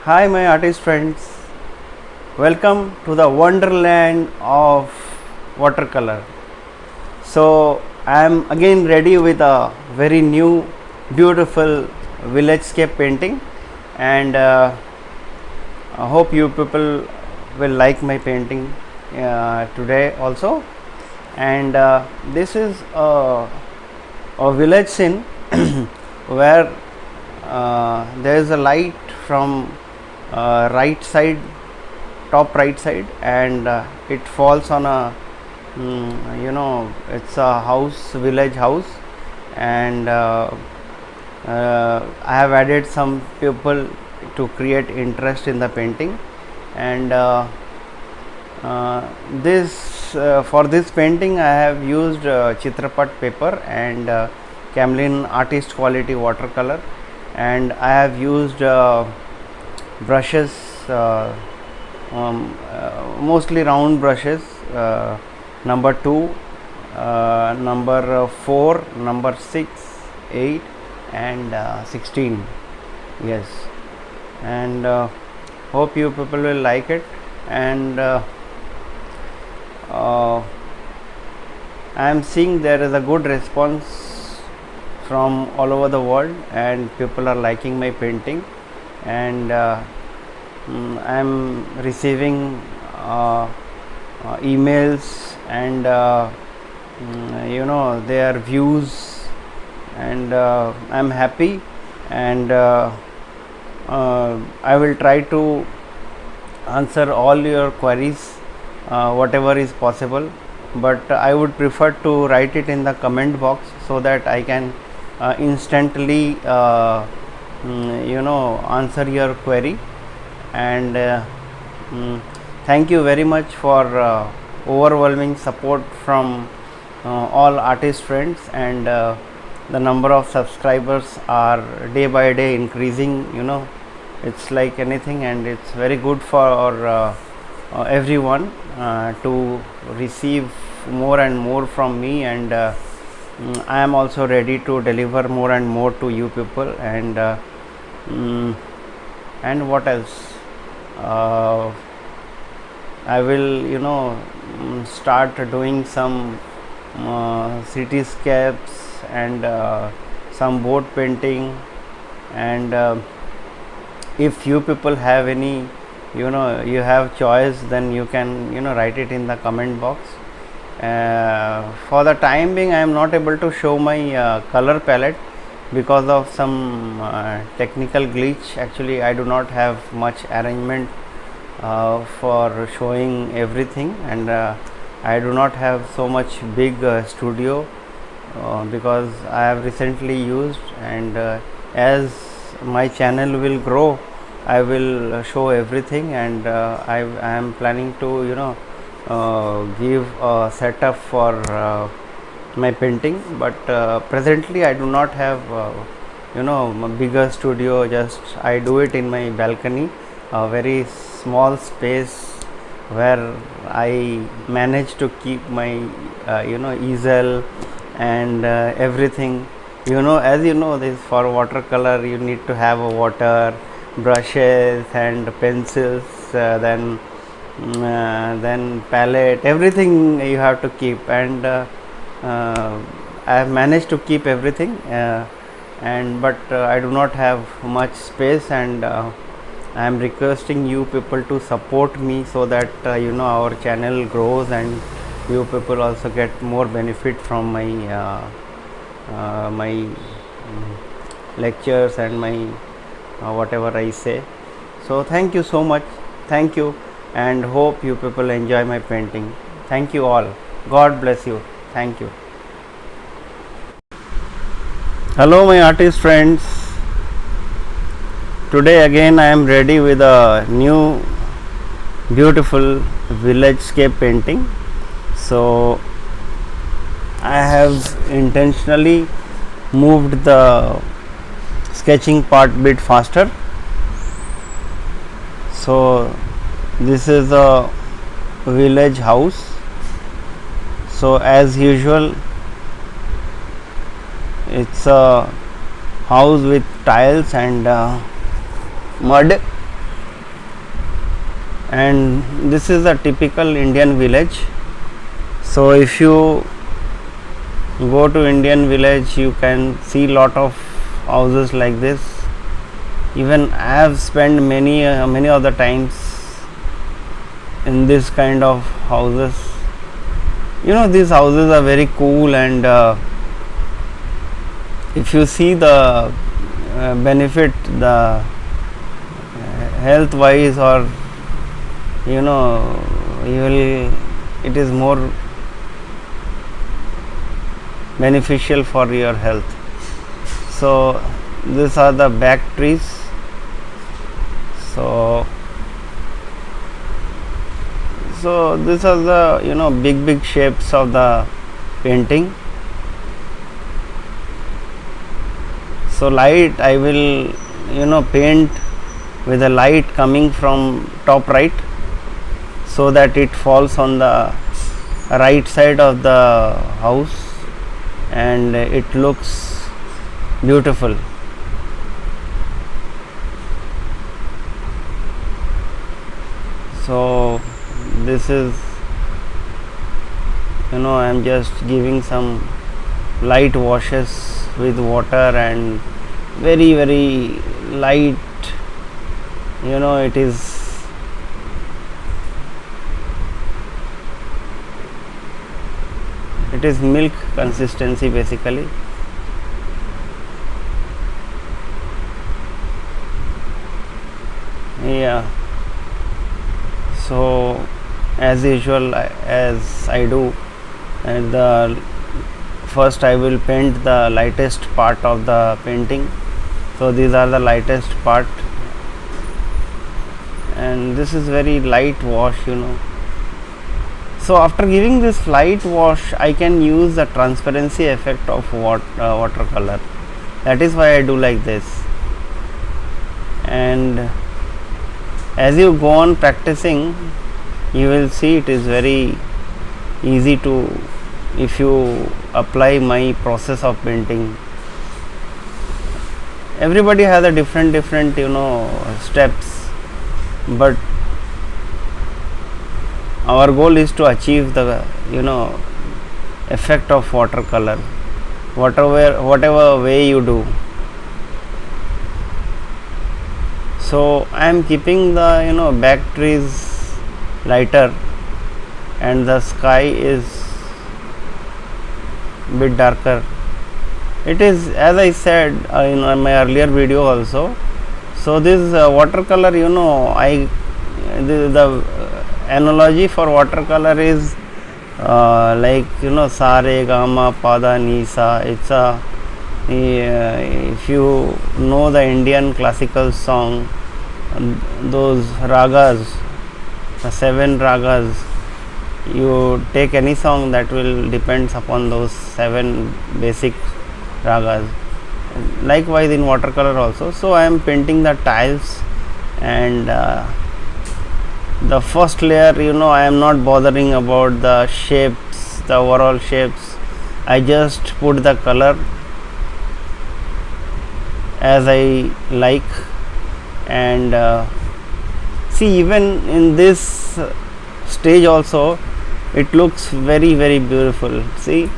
Hi, my artist friends. Welcome to the wonderland of watercolor. So, I am again ready with a very new, beautiful village-scape painting, and I hope you people will like my painting today also. And this is a village scene where there is a light from right side, top right side, and it falls on a it's a house, village house, and I have added some people to create interest in the painting. And for this painting I have used Chitrapat paper and Camlin artist quality watercolor, and I have used brushes, mostly round brushes, number 2, number 4, number 6, 8 and 16. Yes, and hope you people will like it. And I am seeing there is a good response from all over the world, and people are liking my painting, and I am receiving emails and their views, and I am happy, and I will try to answer all your queries whatever is possible, but I would prefer to write it in the comment box so that I can instantly answer your query. And thank you very much for overwhelming support from all artist friends, and the number of subscribers are day by day increasing. It's like anything, and it's very good for everyone to receive more and more from me, and I am also ready to deliver more and more to you people. And what else, I will start doing some cityscapes and some boat painting. And if you people have any you have choice, then you can write it in the comment box. For the time being I am not able to show my color palette because of some technical glitch. Actually, I do not have much arrangement for showing everything, and I do not have so much big studio because I have recently used, and as my channel will grow, I will show everything, and I am planning to give a setup for my painting. But presently I do not have a bigger studio. Just I do it in my balcony, a very small space where I manage to keep my easel and everything. As this, for watercolor you need to have a water, brushes and pencils, then palette, everything you have to keep, and I have managed to keep everything, but I do not have much space, and I am requesting you people to support me so that our channel grows, and you people also get more benefit from my my lectures and my whatever I say. So thank you so much, thank you, and hope you people enjoy my painting. Thank you all, God bless you, thank you. Hello my artist friends, today again I am ready with a new beautiful village-scape painting. So I have intentionally moved the sketching part bit faster. So this is a village house. So as usual, it's a house with tiles and mud, and this is a typical Indian village. So if you go to Indian village, you can see lot of houses like this. Even I have spent many of the times in this kind of houses. These houses are very cool, and if you see the benefit, the health wise, or it is more beneficial for your health. So these are the back trees. So these are the big shapes of the painting. So light, I will paint with a light coming from top right, so that it falls on the right side of the house and it looks beautiful. So this is, I am just giving some light washes with water, and very light, it is milk consistency basically. Yeah, so as usual, as I do, and the first I will paint the lightest part of the painting. So these are the lightest part, and this is very light wash. So after giving this light wash, I can use the transparency effect of watercolor. That is why I do like this. And as you go on practicing, you will see it is very easy to, if you apply my process of painting. Everybody has a different steps, but our goal is to achieve the effect of watercolor, whatever way you do. So I am keeping the back trees lighter, and the sky is bit darker. It is, as I said in my earlier video also. So this watercolor, the analogy for watercolor is like sa re ga ma pa da ni sa. It's a if you know the Indian classical song, those ragas, the 7 ragas, you take any song, that will depends upon those 7 basic ragas. Likewise in watercolor also. So I am painting the tiles, and the first layer, I am not bothering about the shapes, the overall shapes. I just put the color as I like, and see, even in this stage also it looks very beautiful. See,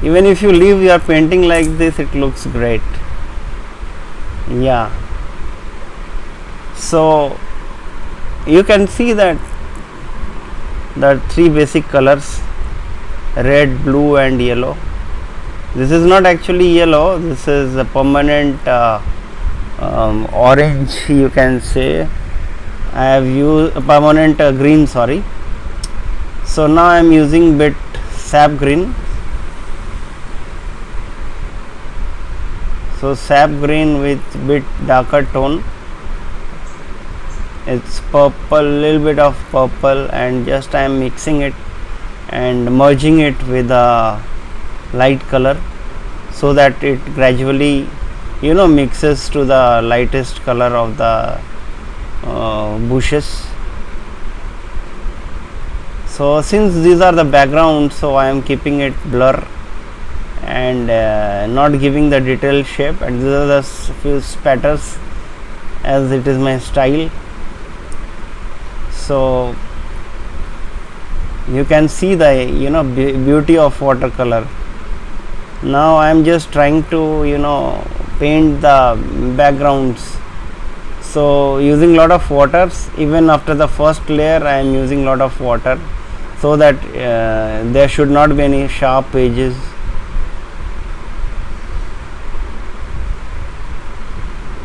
even if you leave your painting like this, it looks great. Yeah, so you can see that the 3 basic colors, red, blue and yellow. This is not actually yellow, this is a permanent orange, you can say. I have used a permanent green, sorry. So now I am using bit sap green. So sap green with bit darker tone. It's purple, little bit of purple, and just I am mixing it and merging it with a light color, so that it gradually mixes to the lightest color of the bushes. So since these are the background, so I am keeping it blur and not giving the detailed shape, and these are the few spatters as it is my style. So you can see the beauty of watercolor. Now I am just trying to paint the backgrounds. So using lot of waters, even after the first layer I am using lot of water, so that there should not be any sharp edges.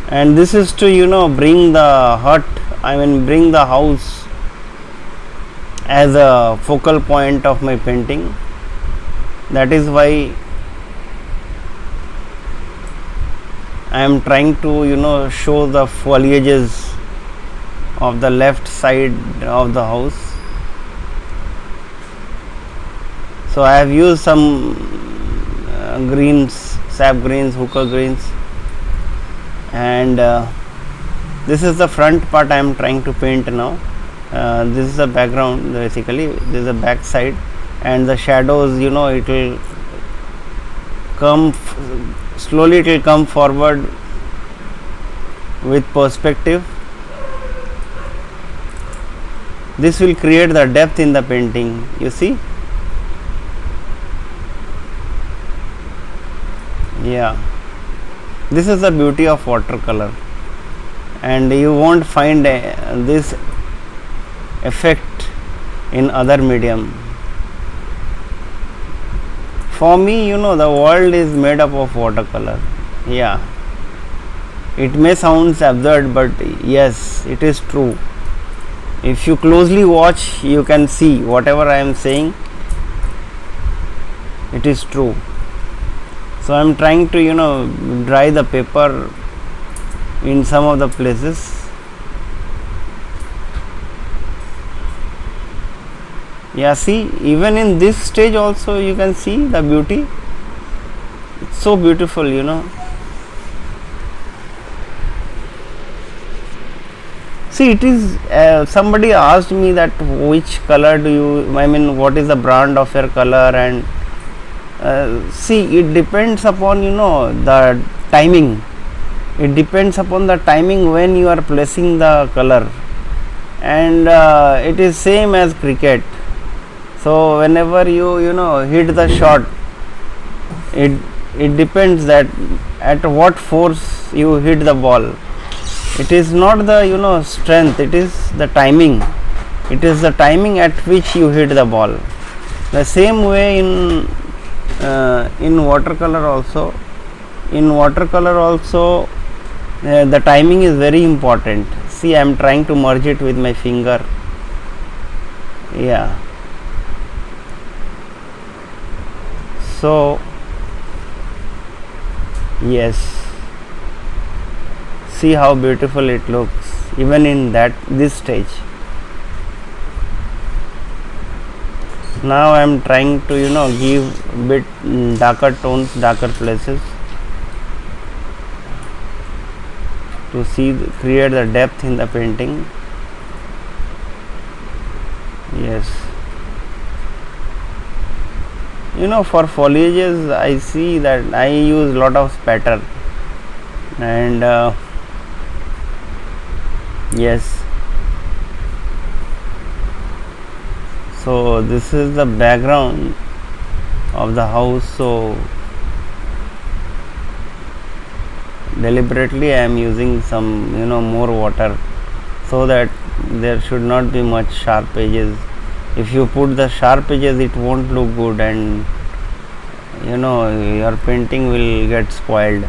And this is to bring the hut, bring the house as a focal point of my painting. That is why I am trying to show the foliages of the left side of the house. So I have used some greens, sap greens, hooker greens, and this is the front part I am trying to paint now. This is the background, basically this is the back side, and the shadows, it will come slowly, it will come forward with perspective. This will create the depth in the painting, you see. Yeah, this is the beauty of watercolor, and you won't find this effect in other medium. For me, the world is made up of watercolor. Yeah, it may sound absurd, but yes, it is true. If you closely watch, you can see whatever I am saying, it is true. So I am trying to dry the paper in some of the places. Yeah, see, even in this stage also you can see the beauty. It's so beautiful, See, it is somebody asked me that which color do you, what is the brand of your color, and see, it depends upon the timing. It depends upon the timing when you are placing the color, and it is same as cricket. So whenever you hit the shot, it depends that at what force you hit the ball. It is not the strength, it is the timing. It is the timing at which you hit the ball. The same way in watercolor also. In watercolor also, the timing is very important. See, I am trying to merge it with my finger. Yeah. So yes, see how beautiful it looks even in this stage. Now I am trying to give bit darker tones, darker places, to create the depth in the painting. Yes, for foliages I see that I use lot of spatter, and yes, so this is the background of the house. So deliberately I am using some more water, so that there should not be much sharp edges. If you put the sharp edges, it won't look good, and your painting will get spoiled.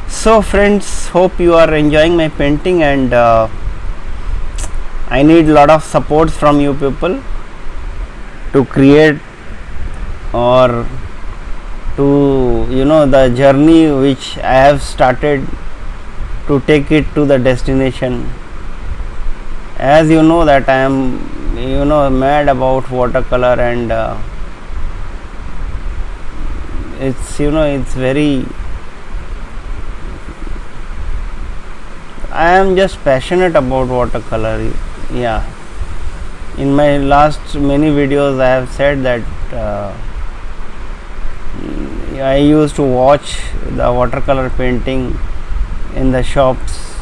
So friends, hope you are enjoying my painting, and I need lot of support from you people to create, or to the journey which I have started, to take it to the destination. As you know that I am mad about watercolor, and it's very, I am just passionate about watercolor. Yeah, in my last many videos I have said that I used to watch the watercolor painting in the shops,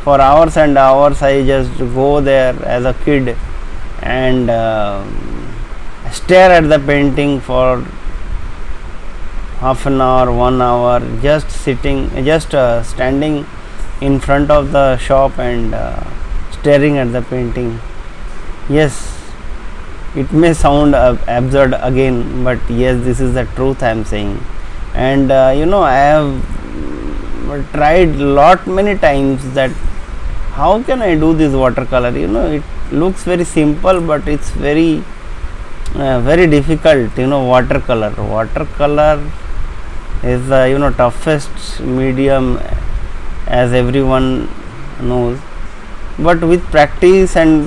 For hours and hours I just go there as a kid and stare at the painting for half an hour, 1 hour, just sitting, just standing in front of the shop and staring at the painting. Yes, it may sound absurd again, but yes, this is the truth I am saying. And I have tried lot many times that how can I do this watercolor. It looks very simple, but it's very very difficult. Watercolor is the toughest medium, as everyone knows, but with practice and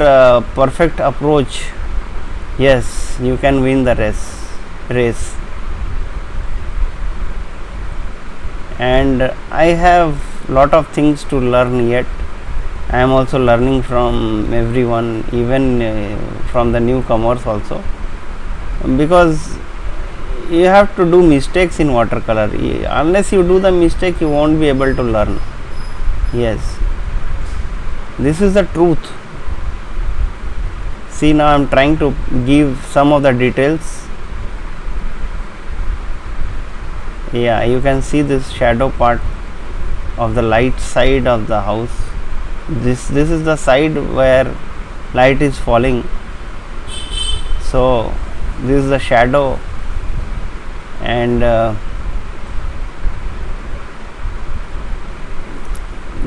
perfect approach, yes, you can win the race. And I have lot of things to learn yet. I am also learning from everyone, even from the newcomers also, because you have to do mistakes in watercolor. Unless you do the mistake, you won't be able to learn. Yes, this is the truth. See, now I am trying to give some of the details. Yeah, you can see this shadow part of the light side of the house. This is the side where light is falling, so this is the shadow, and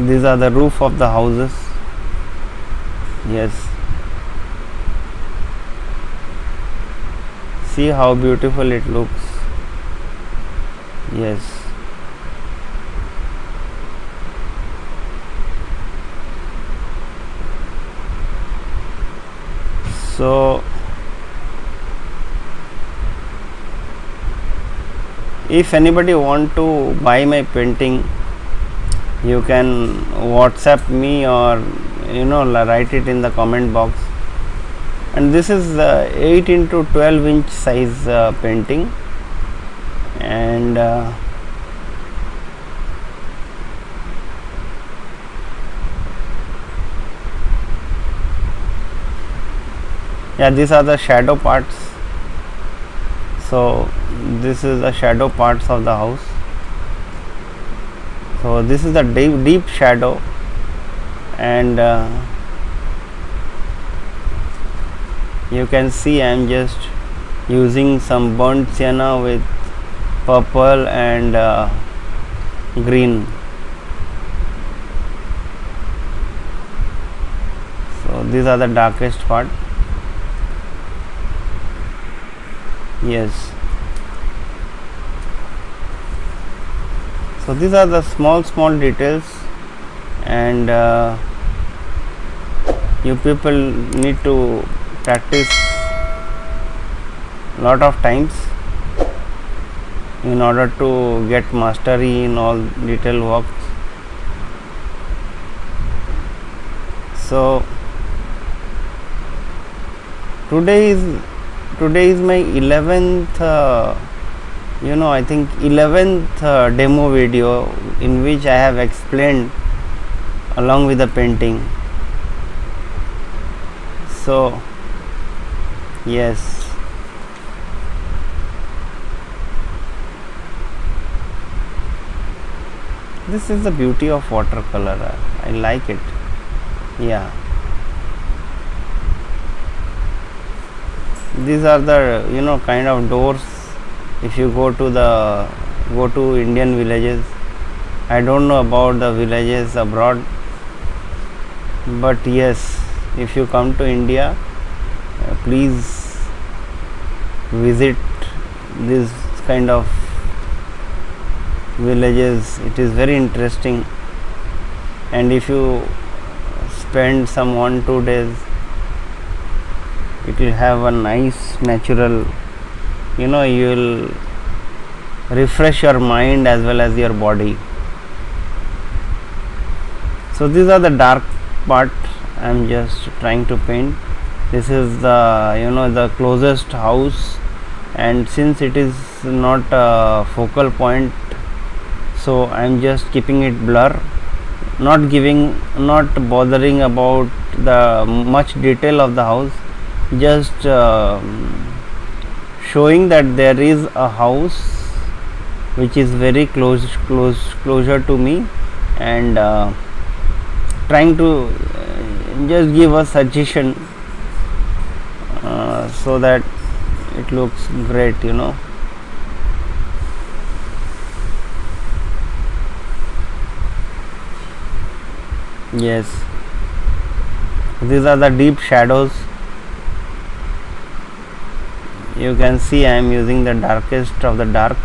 these are the roof of the houses. Yes, see how beautiful it looks. Yes, so if anybody want to buy my painting, you can WhatsApp me or write it in the comment box. And this is 8 into 12 inch size painting, and yeah, these are the shadow parts. So this is the shadow parts of the house. So this is the deep shadow, and you can see I am just using some burnt sienna with purple and green. So these are the darkest part. Yes, so these are the small details, and you people need to practice lot of times in order to get mastery in all detail works. So today is my 11th I think 11th demo video, in which I have explained along with the painting. So yes, this is the beauty of watercolor. I like it. Yeah, these are the kind of doors. If you go to Indian villages, I don't know about the villages abroad, but yes, if you come to India, please visit this kind of villages. It is very interesting, and if you spend some 1-2 days, it will have a nice natural, you will refresh your mind as well as your body. So these are the dark part I am just trying to paint. This is the the closest house, and since it is not a focal point, so I am just keeping it blur not bothering about the much detail of the house, just showing that there is a house which is very closer to me, and trying to just give a suggestion so that it looks great, Yes, these are the deep shadows. You can see I am using the darkest of the dark.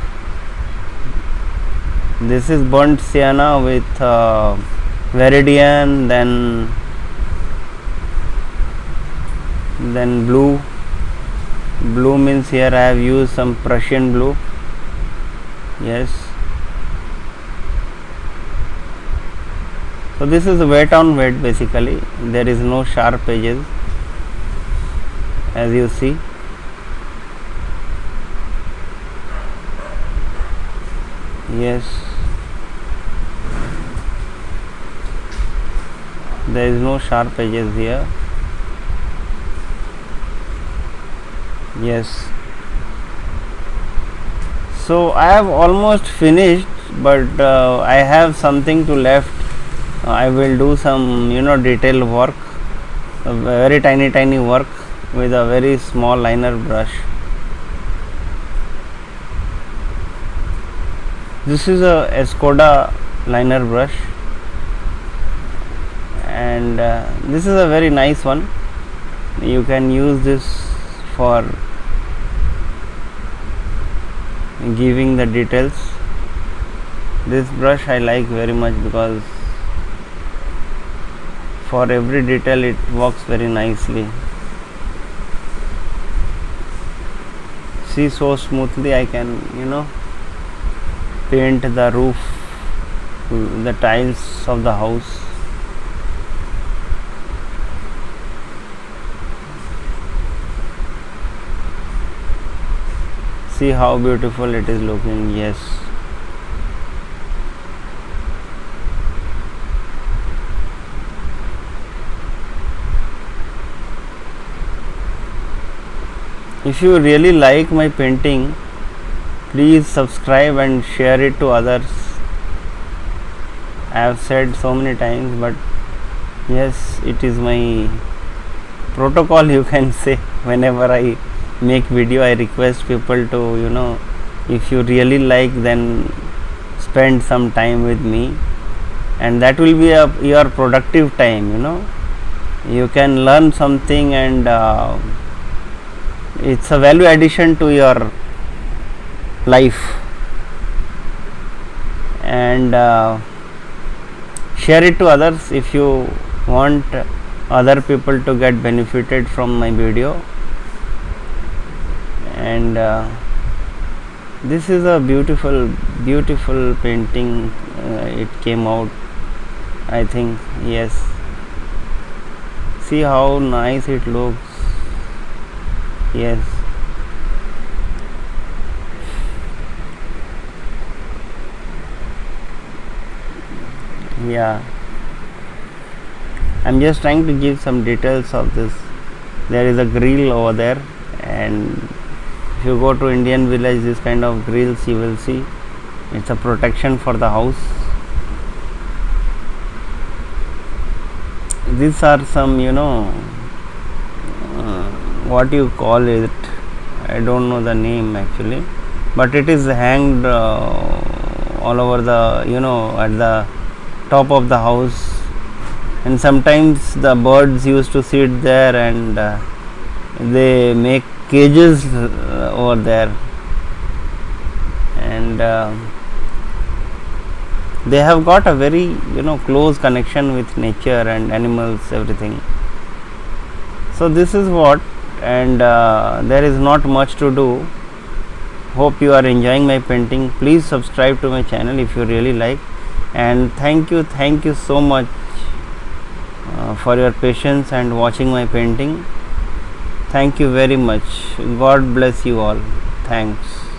This is burnt sienna with Viridian, then blue means here I have used some Prussian blue. Yes, so this is wet on wet, basically there is no sharp edges, as you see. Yes, there is no sharp edges here. Yes, so I have almost finished, but I have something to left. I will do some detail work, very tiny work with a very small liner brush. This is a Escoda liner brush, and this is a very nice one. You can use this for giving the details. This brush I like very much because for every detail it works very nicely. See, so smoothly I can paint the roof, the tiles of the house. See how beautiful it is looking. Yes, if you really like my painting, please subscribe and share it to others. I have said so many times, but yes, it is my protocol, you can say. Whenever I make video, I request people to if you really like, then spend some time with me, and that will be your productive time. You can learn something, and it's a value addition to your life, and share it to others if you want other people to get benefited from my video. And this is a beautiful painting. It came out, I think. Yes, see how nice it looks. Yes, yeah, I'm just trying to give some details of this. There is a grill over there, and if you go to Indian village, this kind of grills you will see. It's a protection for the house. These are some what you call it, I don't know the name actually, but it is hanged all over the at the top of the house, and sometimes the birds used to sit there, and they make cages over there, and they have got a very close connection with nature and animals, everything. So this is what, and there is not much to do. Hope you are enjoying my painting. Please subscribe to my channel if you really like, and thank you so much for your patience and watching my painting. Thank you very much. God bless you all. Thanks.